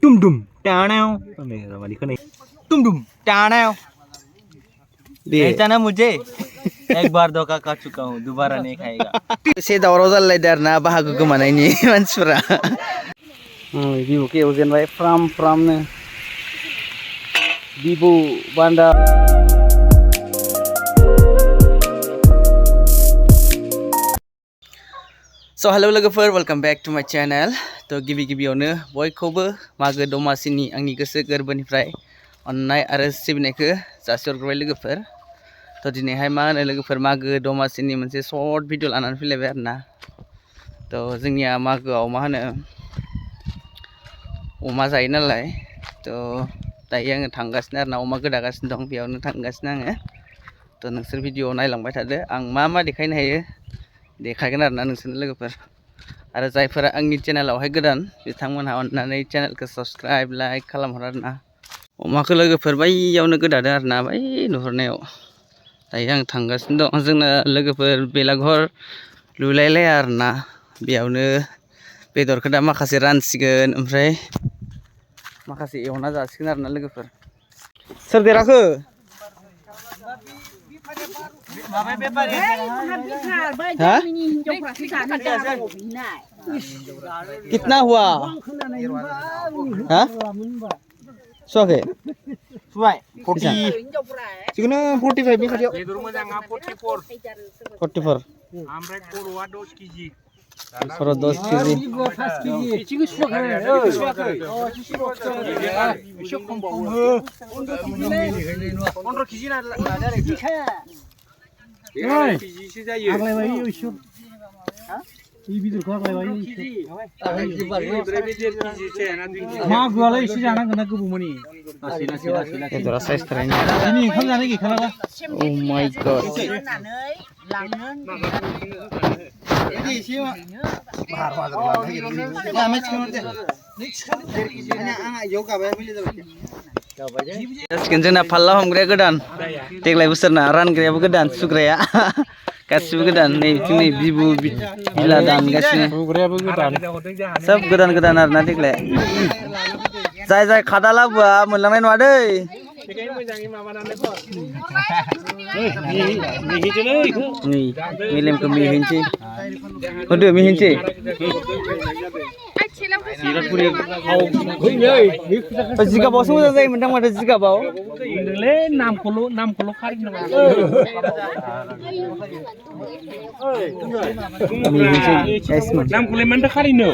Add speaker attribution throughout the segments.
Speaker 1: Tum tum टाणाव मेरा वाली को नहीं तुम तुम टाणाव बेचा ना मुझे एक बार धोखा खा चुका हूँ दोबारा नहीं खाएगा
Speaker 2: से दावराव जालायदो आरोना बाहागो गोमानायनि मानसिफोरा बिबुखौ एवजेनबाय फ्राम फ्रामनो बिबु बान्दा So hello लोगोफोर वेलकाम बैक टू माय चैनल तो गिबियावनो बयखौबो मागो दमासिनि आंनि गोसो गोरबोनिफ्राय अननाय आरो सिबिनायखौ जासिहरग्रोबाय लोगोफोर तो दिनैहाय मा होनो लोगोफोर मागो दमासिनि मोनसे शर्ट भिडिअ लानानै फैलायबाय आरोना तो जोंनिया मागोआव मा होनो अमा जायो नालाय तो दायो आङो थांगासिनो आरोना अमा गोदागासिनो दं बेयावनो थांगासिनो आङो तो नोंसोर भिडिअ नायलांबाय थादो आं मा देखायनो हायो देखायगोन आरोना नोंसोरनो लोगोफोर आरो जायफोरा आंनि चेनेलावहाय गोदान बिथांमोनहा अननानै चेनेलखौ सब्सक्राइब लाइक खालामहर आरोना अमाखौ लोगोफोर बैयावनो गोदादों आरोना बै नुहुरनायाव दायो आं थांगासिनो दं जोंना लोगोफोर बेलाघर लुलायलाया आरोना बेयावनो बेदरखौ दा माखासे रानसिगोन ओमफ्राय माखासे एवना जासिगोन आरोना लोगोफोर सोर देराखो कितना हुआ हाँ सुवाखै
Speaker 1: सुबाय 40 जिखुनु 45 नि खाथियाव बेदर मोजाङा 44 ओमफ्राय खर'आ 10 केजि
Speaker 2: खर' 10 केजि
Speaker 1: एसेखौ सुवाखै एसे खमबावो 15 केजि केजिसो जायो आग्लायबाय एसे हा इ बिदरखौ आग्लायबाय मागोआलाय एसे जानांगोन ना गोबावमानि लासै
Speaker 2: बेदरा साइज थारायनो
Speaker 1: दिनै ओंखाम जानो गैखालाबा
Speaker 2: ओ माय गॉड जासिगोन जोंना फाल्ला हमग्राया गोदान देग्लाय बोसोरना रानग्रायाबो गोदान सुग्राया गासिबो गोदान नै बिथिं नै बिबु बिला दानगासिनो सब गोदान आरोना देग्लाय जाय खादा लाबोआ मोनलांनाय नङा दै नै मेलेमखौ मिहिनसै होदो मिहिनसै जिगाबावसो मोजां जायोमोन दां माथो जिगाबाव
Speaker 1: नामखौल' खारिनो नामखौलाय मानोथो खारिनो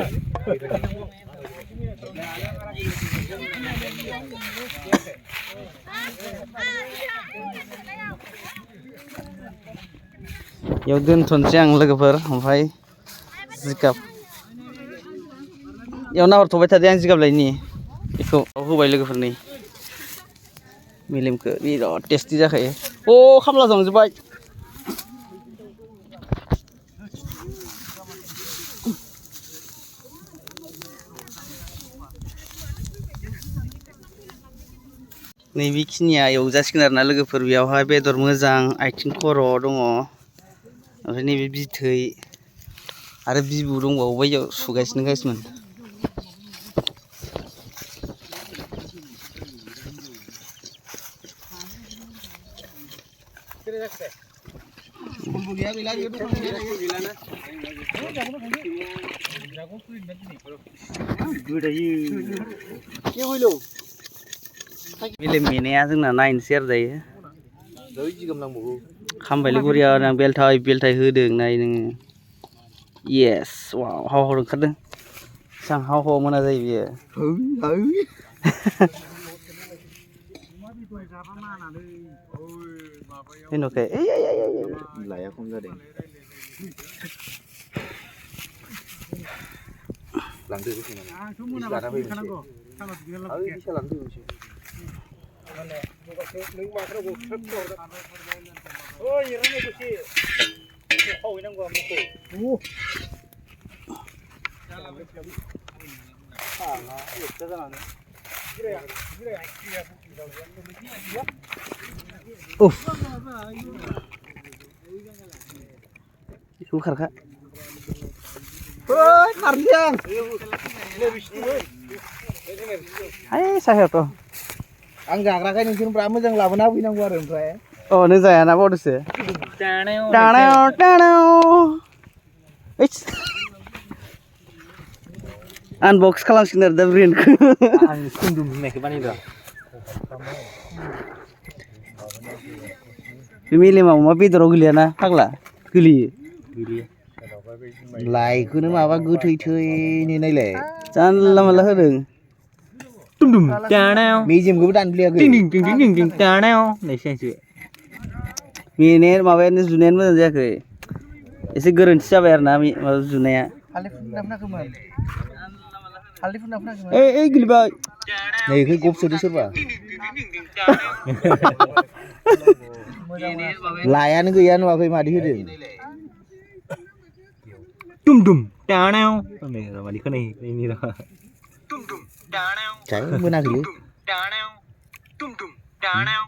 Speaker 2: बेयाव दोनथ'नोसै आं लोगोफोर ओमफ्राय जिगाब बेयाव नाहरथ'बाय थादो आं जिगाब लायनि बेखौ होबाय लोगोफोर नै मेलेमखौ बिराद टेस्टि जाखायो अ खामला जांजोब्बाय नै बेखिनिया एवजासिगोन आरोना लोगोफोर बेयावहाय बेदर मोजां आथिं खर' दङ ओमफ्राय नैबे बिथै आरो बिबु दंबावो बैयाव सुगासिनो गासिमोन मेलेम मेनाया जोंना नायनोसै आरो दायो खामबायलै गुरिया आं बेलथाय होदों नाय नोङो येस वाव हाव ओंखारदों बेसां हाव मोना जायो बियो फैनोखै
Speaker 1: बिलाया खम जादों लांदो आंथ' मोनाबासो फैखानांगौ नों माथ्र' गथ्रोब ओइ एरनानै दसे खावहैनांगौ मोखौ
Speaker 2: बेखौ खारखा
Speaker 1: खारसै आं
Speaker 2: हाय सायावथ'
Speaker 1: आं जाग्राखाय नोंसोरफ्रा मोजां लाबोना होफैनांगौ आरो ओमफ्राय
Speaker 2: अ नों जायाना बावदोसो आनबक्स खालामसिगोन आरो दा ब्रेनखौ
Speaker 1: आं सुन्दुम होननायखौ बानायदों
Speaker 2: बे मेलेमा अमा बेदराव गोलैयाना फाग्ला गोलैयो
Speaker 1: लाइखौनो माबा गोथै थैनि नायलाय
Speaker 2: जानला मानला होदों
Speaker 1: दुम दानाव मेजेमखौबो दानफ्लेयाखै दिं दिं दिं दिं दिं दानाव नैसैसो
Speaker 2: बेने माबायानो जुनायानो मोजां जायाखै एसे गोरोन्थि जाबाय आरो ना माबा जुनाया ओइ गोलैबाय
Speaker 1: नै इखौ गबसोदो सोरबा लायानो गैया नुवाखै मादि होदों दुम दुम दानाव मादि खोनायो दुम दुम दानाव जाय मोनाखैलै दानाव दुम दुम दानाव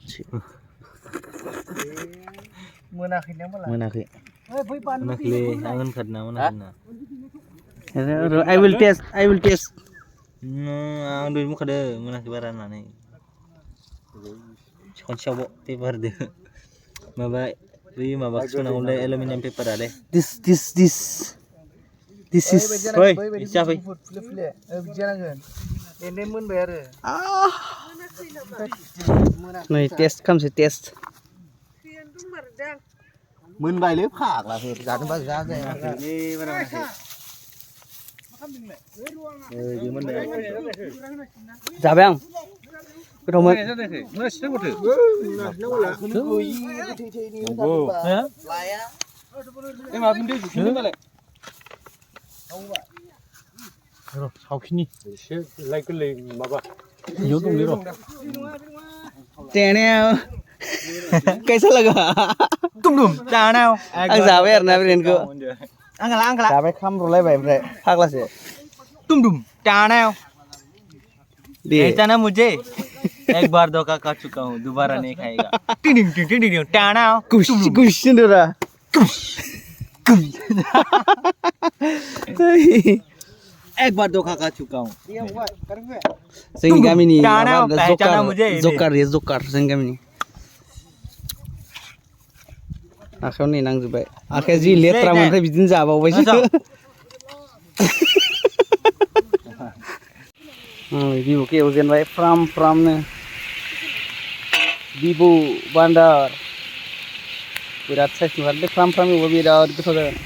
Speaker 1: मोनाखै ना माला मोनाखै मोनाखैलै आं होनखादों ना मोनाखै
Speaker 2: I will taste
Speaker 1: आं दहाय बुंखादों मोनाखै बारा होननानै खनसेयावबो पेपार होदो माबा बै माबा सुनांगौलै एलुमिनियाम पेपारालै
Speaker 2: this is
Speaker 1: फै जाफै बिदि जानांगोन एने मोनबाय आरो
Speaker 2: नै टेस्ट खालामसै टेस्ट
Speaker 1: मोनबायलै फाग्लाफोर जानोबा जा जायाखै
Speaker 2: जाबाय आं गोथावमोन
Speaker 1: सावखिनि एसे लाइ गोरलै माबा इयाव दंलै र'
Speaker 2: टेनाव कैसा लगा
Speaker 1: दुम दुम दानाव
Speaker 2: आं जाबाय आरो ना ब्रेनखौ
Speaker 1: आंला
Speaker 2: जाबाय खामब्रलायबाय ओमफ्राय फाग्लासो
Speaker 1: दुम दुम दानाव बेचाना मुझे एक बार धोखा खा चुका हूँ दोबारा नहीं खाएगा टिंग टिंग टिंग टिंग दानाव
Speaker 2: कुछ नोरा
Speaker 1: एक बार धोखा खा चुका हूँ
Speaker 2: जोंनि गामिनि
Speaker 1: जकार
Speaker 2: जकार जोंनि गामिनि आखायाव नै नांजोबबाय आखाया जि लेथ्रा मोनफ्राय बिदिनो जाबावबायसो बिबुखौ एवजेनबाय फ्राम फ्रामनो बिबु बान्दार बिराद साइज नुहारदो फ्राम फ्राम एवबा बिराद गोथाव जागोन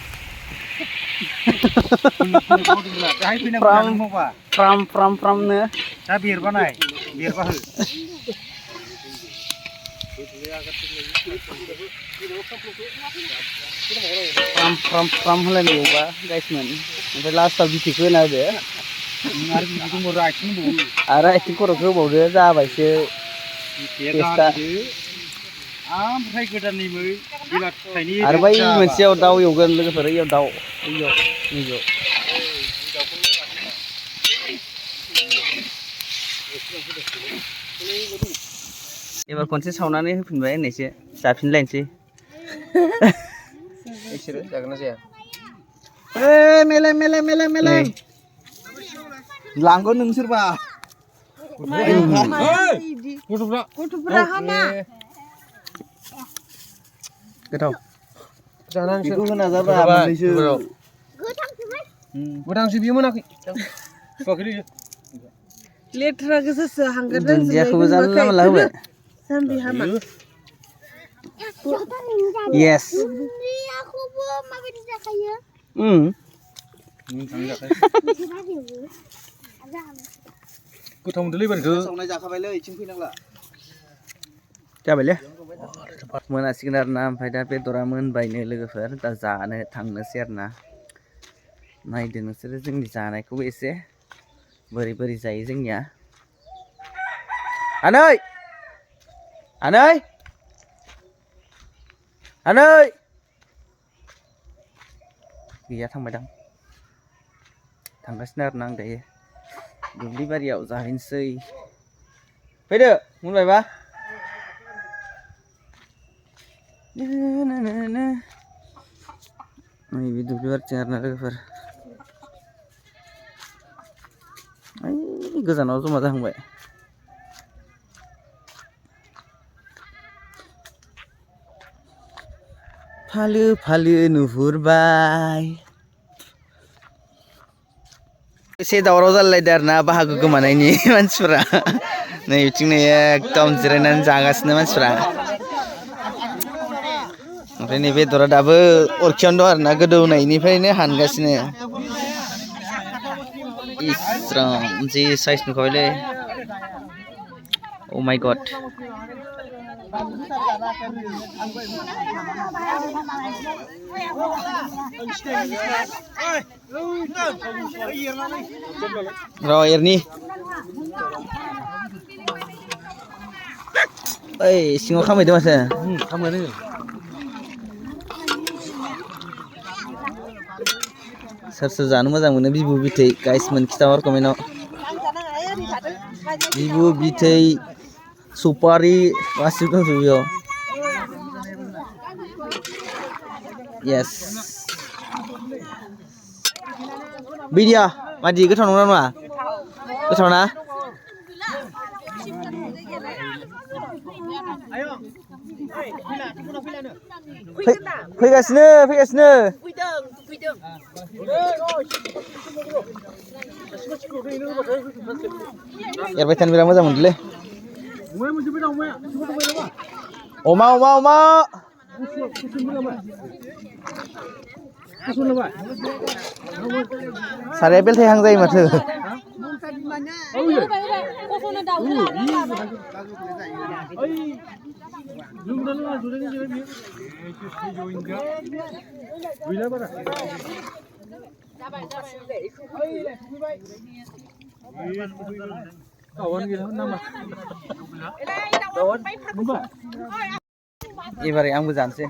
Speaker 2: फ्रामनो
Speaker 1: दा बेरबानाय बेरबा हो
Speaker 2: फ्राम होलायनाय एवबा गाइसमोन ओमफ्राय लास्टआव बिथिखौ होना होदो आरो आथिं खर'खौ होबावदो जाबायसो टेस्टआ
Speaker 1: ओमफ्राय गोदाननिबो
Speaker 2: आरो बै मोनसेयाव दाउ एवगोन लोगोफोर इयाव दाउ नैयाव एबार खनसे सावनानै होफिनबाय होननायसो जाफिनलायनोसै
Speaker 1: बिसोरो जागोन ना जाया
Speaker 2: मेले
Speaker 1: लांगोन नोंसोरबा
Speaker 3: गथ'फ्रा हामा
Speaker 2: गोथाव
Speaker 1: बेखौ होना जाब्रा मोननैसो गोथांसो बियो मोनाखै
Speaker 3: लेथ्रा गोजासो हांगार
Speaker 2: दुन्दियाखौबो जानला मानला होबाय
Speaker 3: जाम्बि हामा
Speaker 2: येस
Speaker 3: दुन्दियाखौबो माबायदि जाखायो
Speaker 1: गोथाव मोनदोंलै बारखौ
Speaker 2: संनाय जाखाबायलै इथिं फैनांला जाबायलै मोनासिगोन आरो ना ओमफ्राय दा बेदरा मोनबायनो लोगोफोर दा जानो थांनोसै आरो ना नायदो नोंसोरो जोंनि जानायखौबो एसे बोरै जायो जोंनिया आनै गैया थांबायदां थांगासिनो आरो ना आं दायो दुब्लि बारियाव जाहैनोसै फैदो मोनबायबा नैबे दुब्लि बारिथिं आरो ना लोगोफोर गोजानाव जमा जाहांबाय फालो फालो नुहुरबाय एसे दावराव जालायदो आरोना बाहागो गोमानायनि मानसिफोरा नै बिथिं नै एकदम जिरायनानै जागासिनो मानसिफोरा ओमफ्राय नै बेदरा दाबो अरखियावनो दं आरोना गोदौनायनिफ्रायनो हानगासिनो इस्राम जि साइज नुखाबायलै अ माय गड र' एरनि ओइ सिङाव खामायदों माथो
Speaker 1: खामायनो
Speaker 2: सोर सोर जानो मोजां मोनो बिबु बिथै गाइस मोन खिथाहर कमेन्टआव बिबु बिथै सुपारि गासिबो दंजोबो बेयाव येस बिदिया मादि गोथाव नंगौना नङा गोथाव ना फैगासिनो फैगासिनो एरबाय थानो बिराद मोजां मोनदोंलै अमा अमा अमा साराया बेलथायहां जायो माथो एबारै आंबो जानोसै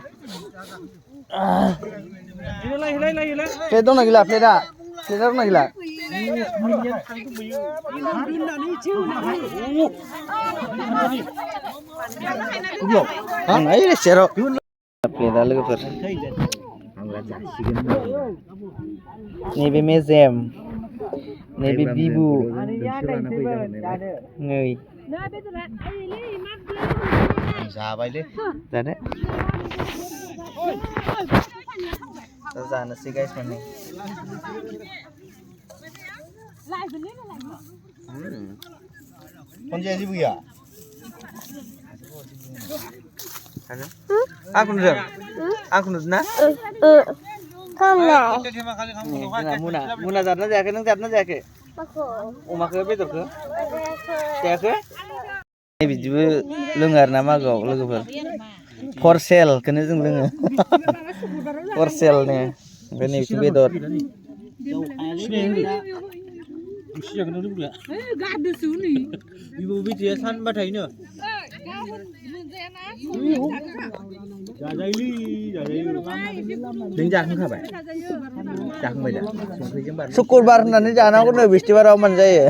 Speaker 2: प्लेट दंना गैला प्लेटआ दंना गैला सेराव प्लेटआ लोगोफोर नैबे मेजेम नैबे बिबु नै जाबायलै जादो जानोसै गाइस माने खनजाया जेबो गैया आंखौ नुदों ना मुना जादोंना जायाखै नों जादोंना जायाखै अमाखौ बेदरखौ जायाखै बिदिबो लोङो आरोना मागोआव लोगोफोर फर सेलखौनो जों लोङो फर सेलनो ओमफ्राय नैबे बेदर बिबु बिथैया सानबाथायनो नों जाखांखाबाय जाखांबाय दा सुक्रुबार होननानै जानांगौनो बिस्थिबाराव मोनजायो